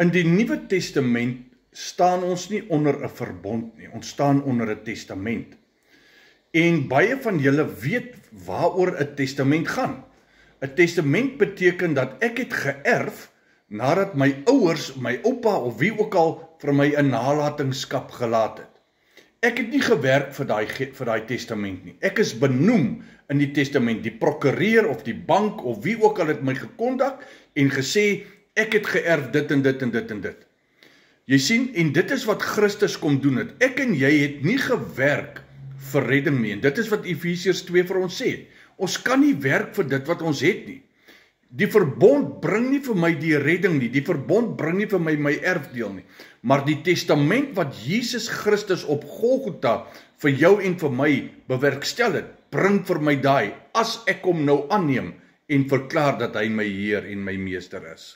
In die Nuwe Testament staan ons nie onder 'n verbond nie, ons staan onder 'n testament. En baie van julle weet waaroor 'n testament gaan. 'n Testament beteken dat ek het geërf nadat my ouers, my oupa of wie ook al vir my 'n nalatenskap gelaat het. Ek het nie gewerk vir daai testament nie. Ek is benoem in die testament. Die prokureur of die bank of wie ook al het my gekontak en gesê ek het geërf dit en dit en dit en dit. Jy sien, en dit is wat Christus kom doen het. Ek en jy het nie gewerk vir redding nie. En dit is wat Efesiërs 2 vir ons sê. Ons kan nie werk vir dit wat ons het nie. Die verbond bring nie vir my die redding nie. Die verbond bring nie vir my erfdeel nie. Maar die testament wat Jesus Christus op Golgotha vir jou en vir my bewerkstel het, bring vir my daai, as ek hom nou aanneem en verklaar dat hy my Heer en my Meester is.